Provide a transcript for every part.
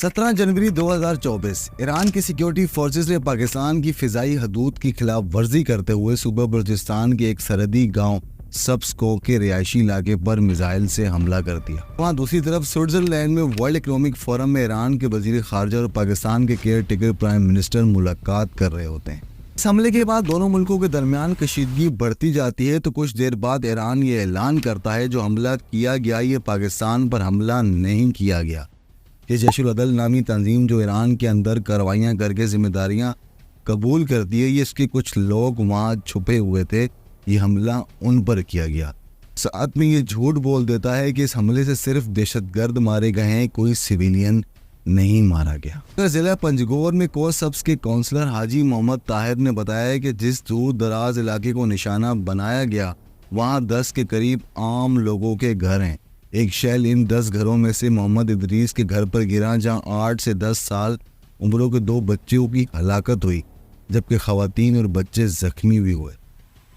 17 जनवरी 2024 Iran की security forces ने पाकिस्तान की फिजाई हदूद की खिलाफ वर्जी करते हुए सूबा बलूचिस्तान के एक सरहदी गांव सब्सको के रिहायशी इलाके पर मिसाइल से हमला कर दिया। वहाँ दूसरी तरफ स्विट्जरलैंड में वर्ल्ड इकोनॉमिक फोरम में ईरान के वजीर खारजा और पाकिस्तान के केयर टेकर प्राइम मिनिस्टर मुलाकात कर रहे होते हैं। इस हमले के बाद दोनों मुल्कों के दरमियान कशीदगी बढ़ती जाती है तो कुछ देर बाद ईरान ये ऐलान करता है जो हमला किया गया ये पाकिस्तान पर हमला नहीं किया गया। ये जैशुल अदल नामी तंजीम जो ईरान के अंदर कार्रवाइयाँ करके जिम्मेदारियाँ कबूल करती है, ये इसके कुछ लोग वहाँ छुपे हुए थे, ये हमला उन पर किया गया। साथ में ये झूठ बोल देता है कि इस हमले से सिर्फ दहशतगर्द मारे गए हैं, कोई सिविलियन नहीं मारा गया। ज़िला पंजगोर में कोसब्स के काउंसलर हाजी मोहम्मद ताहिर ने बताया कि जिस दूर दराज इलाके को निशाना बनाया गया वहाँ 10 के करीब आम लोगों के घर हैं। एक शेल इन 10 घरों में से मोहम्मद इदरीस के घर पर गिरा जहाँ 8 से 10 साल उम्रों के 2 बच्चों की हलाकत हुई जबकि खवातीन और बच्चे जख्मी भी हुए।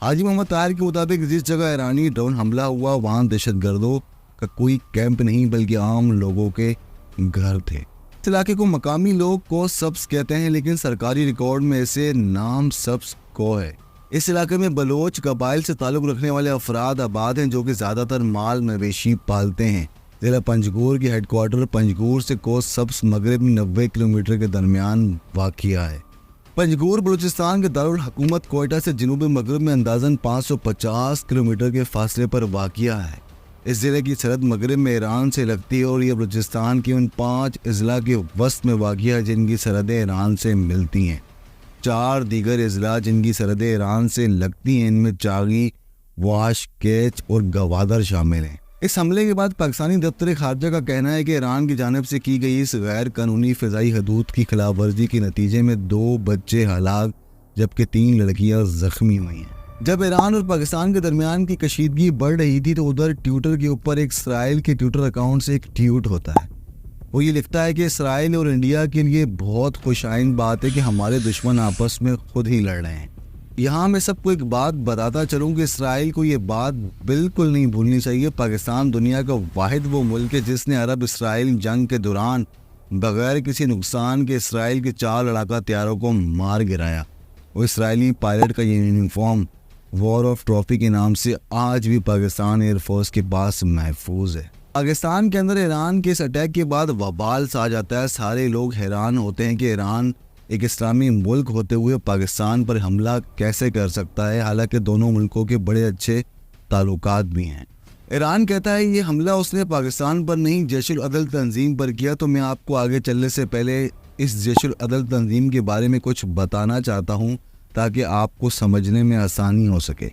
हाजी मोहम्मद ताहिर के मुताबिक जिस जगह ईरानी ड्रोन हमला हुआ वहाँ दहशतगर्दों का कोई कैंप नहीं बल्कि आम लोगों के घर थे। इस इलाके को मकामी लोग को सब्स कहते हैं लेकिन सरकारी रिकॉर्ड में इसे नाम सब्स को है। इस इलाके में बलोच कबाइल से ताल्लुक़ रखने वाले अफराद आबाद हैं जो कि ज़्यादातर माल मवेशी पालते हैं। ज़िला पंजगोर की हेडक्वार्टर पंजगोर से कोस सब्स मगरब में 90 किलोमीटर के दरमियान वाक़िया है। पंजगोर बलूचिस्तान के दारुल हुकूमत कोयटा से जनूबी मगरब में अंदाज़न 550 किलोमीटर के फासले पर वाक़िया है। इस ज़िले की सरहद मगरब में ईरान से लगती है और यह बलूचिस्तान के उन 5 अजला के वस्त में वाक़िया है जिनकी सरहदें ईरान से मिलती हैं। 4 दीगर अजला जिनकी सरहदें ईरान से लगती हैं, इनमें चागी, वाश, केच और गवादर शामिल हैं। इस हमले के बाद पाकिस्तानी दफ्तर खारजा का कहना है कि ईरान की जानिब से की गई इस गैर कानूनी फ़िज़ाई हदूद की खिलाफ वर्जी के नतीजे में 2 बच्चे हलाक जबकि 3 लड़कियां ज़ख्मी हुई हैं। जब ईरान और पाकिस्तान के दरमियान की कशीदगी बढ़ रही थी तो उधर ट्विटर के ऊपर एक इसराइल के ट्विटर अकाउंट से एक ट्वीट होता है। वो ये लिखता है कि इसराइल और इंडिया के लिए बहुत खुशाइन बात है कि हमारे दुश्मन आपस में खुद ही लड़ रहे हैं। यहाँ मैं सबको एक बात बताता चलूँ कि इसराइल को ये बात बिल्कुल नहीं भूलनी चाहिए। पाकिस्तान दुनिया का वाहिद वो मुल्क है जिसने अरब इसराइल जंग के दौरान बगैर किसी नुकसान के इसराइल के 4 लड़ाका तैयारों को मार गिराया। वो इसराइली पायलट का ये यूनिफॉर्म वॉर ऑफ ट्रॉफी के नाम से आज भी पाकिस्तान एयरफोर्स के पास महफूज है। पाकिस्तान के अंदर ईरान के इस अटैक के बाद वबाल सा आ जाता है। सारे लोग हैरान होते हैं कि ईरान एक इस्लामी मुल्क होते हुए पाकिस्तान पर हमला कैसे कर सकता है, हालांकि दोनों मुल्कों के बड़े अच्छे ताल्लुकात भी हैं। ईरान कहता है ये हमला उसने पाकिस्तान पर नहीं जैशुल अदल तंजीम पर किया। तो मैं आपको आगे चलने से पहले इस जैशुल अदल तंजीम के बारे में कुछ बताना चाहता हूँ ताकि आपको समझने में आसानी हो सके।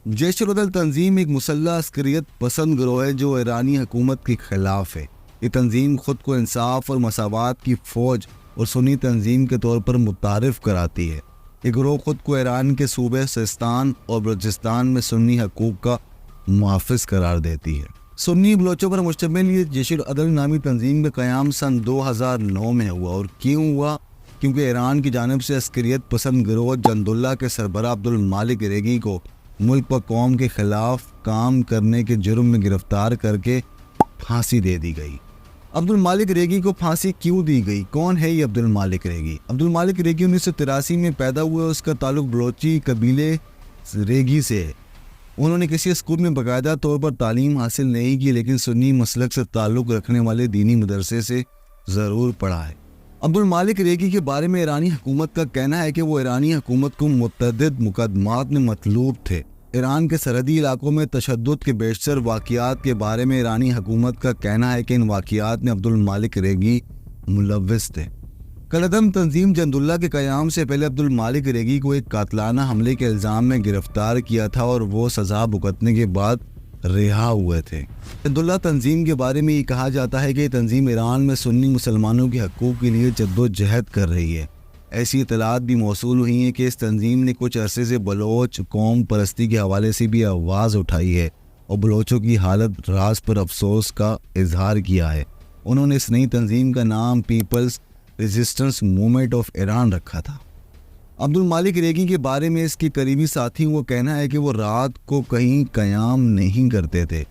जैशुल अदल तंजीम एक मुसल्लह अस्करियत पसंद गिरोह है जो ईरानी हुकूमत के खिलाफ है। ये तंजीम खुद को इंसाफ और मसावात की फ़ौज और सुन्नी तंजीम के तौर पर मुतारिफ कराती है। ये गिरोह खुद को ईरान के सूबे सिस्तान और बलूचिस्तान में सुन्नी हकूक़ का मुहाफ़िज़ करार देती है। सुन्नी बलोचों पर मुश्तमिल ये जैशुल अदल नामी तंजीम का क़याम सन 2009 में हुआ। और क्यों हुआ? क्योंकि ईरान की जानिब से अस्करियत पसंद गिरोह जंदुल्ला के सरबराह अब्दुल मालिक रेगी को मुल्क व कौम के ख़िलाफ़ काम करने के जुर्म में गिरफ़्तार करके फांसी दे दी गई। अब्दुल मालिक रेगी को फांसी क्यों दी गई? कौन है ये अब्दुल मालिक रेगी? अब्दुल मालिक रेगी 1983 में पैदा हुए। उसका ताल्लुक़ बलोची कबीले रेगी से है। उन्होंने किसी स्कूल में बाकायदा तौर पर तालीम हासिल नहीं की लेकिन सुन्नी मसलक से ताल्लुक़ रखने वाले दीनी मदरसे से ज़रूर पढ़ा है। अब्दुल मालिक रेगी के बारे में ईरानी हुकूमत का कहना है कि वो ईरानी हुकूमत को मुतअद्दिद मुकदमात में मतलूब थे। ईरान के सरहदी इलाकों में तशद्दुद के बेशतर वाक़ियात के बारे में ईरानी हुकूमत का कहना है कि इन वाक़ियात में अब्दुल मालिक रेगी मुलव्विस थे। कलअदम तंजीम जंदुल्ला के क़याम से पहले अब्दुल मालिक रेगी को एक कातलाना हमले के इल्ज़ाम में गिरफ़्तार किया था और वो सज़ा भुगतने के बाद रिहा हुए थे। जंदुल्ला तंजीम के बारे में ये कहा जाता है कि ये तंजीम ईरान में सुन्नी मुसलमानों के हकूक़ के लिए जद्दोजहद कर रही है। ऐसी इतलात भी मौसूल हुई हैं कि इस तंजीम ने कुछ अरसे से बलोच कौम परस्ती के हवाले से भी आवाज़ उठाई है और बलोचों की हालत राज पर अफसोस का इजहार किया है। उन्होंने इस नई तंजीम का नाम people's resistance movement of Iran रखा था। अब्दुल मालिक रेगी के बारे में इसके करीबी साथी वो कहना है कि वो रात को कहीं क़याम नहीं करते थे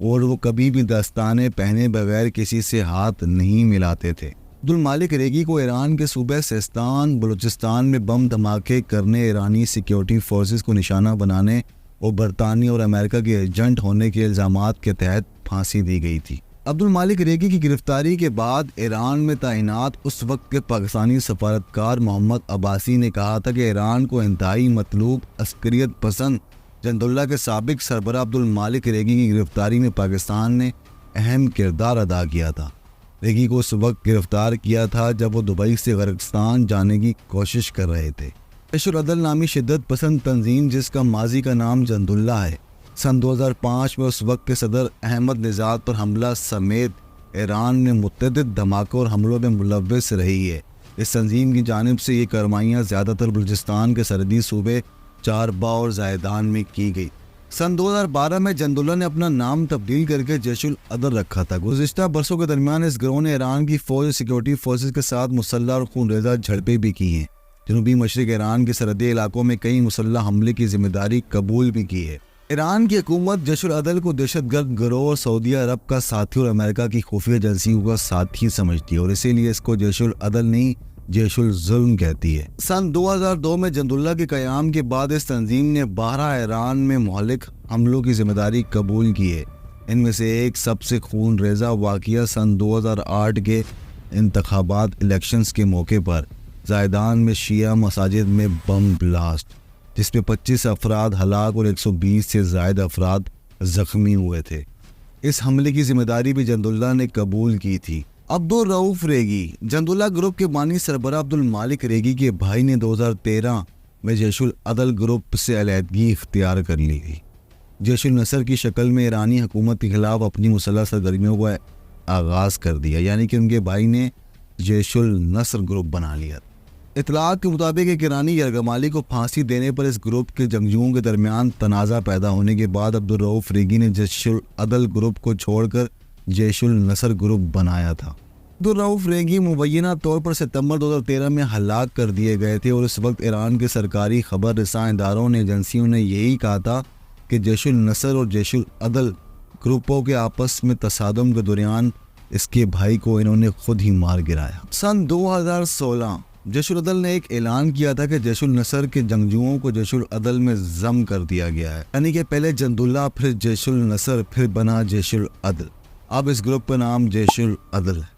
और वो कभी भी दस्ताने पहने बगैर किसी से हाथ नहीं मिलाते थे। عبدالمالک ریگی کو ایران کے صوبہ سیستان بلوچستان میں بم دھماکے کرنے، ایرانی سیکیورٹی فورسز کو نشانہ بنانے اور برطانیہ اور امریکہ کے ایجنٹ ہونے کے الزامات کے تحت پھانسی دی گئی تھی۔ عبدالمالک ریگی کی گرفتاری کے بعد ایران میں تعینات اس وقت کے پاکستانی سفارتکار محمد عباسی نے کہا تھا کہ ایران کو انتہائی مطلوب عسکریت پسند جنداللہ کے سابق سربراہ عبدالمالک ریگی کی گرفتاری میں پاکستان نے اہم کردار ادا کیا تھا۔ ریگی کو اس وقت گرفتار کیا تھا جب وہ دبئی سے غرقستان جانے کی کوشش کر رہے تھے۔ جیش العدل نامی شدت پسند تنظیم، جس کا ماضی کا نام جنداللہ ہے، سن 2005 میں اس وقت کے صدر احمد نژاد پر حملہ سمیت ایران میں متعدد دھماکوں اور حملوں میں ملوث رہی ہے۔ اس تنظیم کی جانب سے یہ کارروائیاں زیادہ تر بلوچستان کے سرحدی صوبے چارباغ اور زائدان میں کی گئی۔ سن 2012 میں جنداللہ نے اپنا نام تبدیل کر کے جیش العدل رکھا تھا۔ گزشتہ برسوں کے درمیان اس گروہ نے ایران کی فوج اور سیکیورٹی فورسز کے ساتھ مسلح اور خون ریزہ جھڑپیں بھی کی ہیں۔ جنوبی مشرق ایران کے سرحدی علاقوں میں کئی مسلح حملے کی ذمہ داری قبول بھی کی ہے۔ ایران کی حکومت جیش العدل کو دہشت گرد گروہ اور سعودی عرب کا ساتھی اور امریکہ کی خفیہ ایجنسیوں کا ساتھی سمجھتی ہے، اور اسی لیے اس کو جیش العدل نہیں جیش الظلم کہتی ہے۔ سن 2002 میں جنداللہ کے قیام کے بعد اس تنظیم نے 12 ایران میں مہلک حملوں کی ذمہ داری قبول کی ہے۔ ان میں سے ایک سب سے خون ریزہ واقعہ سن 2008 کے انتخابات الیکشنز کے موقع پر زائدان میں شیعہ مساجد میں بم بلاسٹ، جس میں 25 افراد ہلاک اور 120 سے زائد افراد زخمی ہوئے تھے۔ اس حملے کی ذمہ داری بھی جنداللہ نے قبول کی تھی۔ عبدالرؤف ریگی جنداللہ گروپ کے بانی سربراہ عبدالمالک ریگی کے بھائی نے 2013 میں جیش العدل گروپ سے علیحدگی اختیار کر لی تھی۔ جیش النصر کی شکل میں ایرانی حکومت کے خلاف اپنی مسلح سرگرمیوں کا آغاز کر دیا، یعنی کہ ان کے بھائی نے جیش النصر گروپ بنا لیا۔ اطلاعات کے مطابق ایک ایرانی یرغمالی کو پھانسی دینے پر اس گروپ کے جنگجوؤں کے درمیان تنازع پیدا ہونے کے بعد عبدالرؤف ریگی نے جیش العدل گروپ کو چھوڑ کر جیش النصر گروپ بنایا تھا۔ عبدالرؤف ریگی مبینہ طور پر ستمبر 2013 میں ہلاک کر دیے گئے تھے، اور اس وقت ایران کے سرکاری خبر رساں اداروں نے ایجنسیوں نے یہی کہا تھا کہ جیش النصر اور جیش العدل گروپوں کے آپس میں تصادم کے دوران اس کے بھائی کو انہوں نے خود ہی مار گرایا۔ سن 2016 جیش العدل نے ایک اعلان کیا تھا کہ جیش النصر کے جنگجوؤں کو جیش العدل میں ضم کر دیا گیا ہے، یعنی کہ پہلے جنداللہ، پھر جیش النصر، پھر بنا جیش العدل۔ اب اس گروپ کا نام جیش العدل ہے۔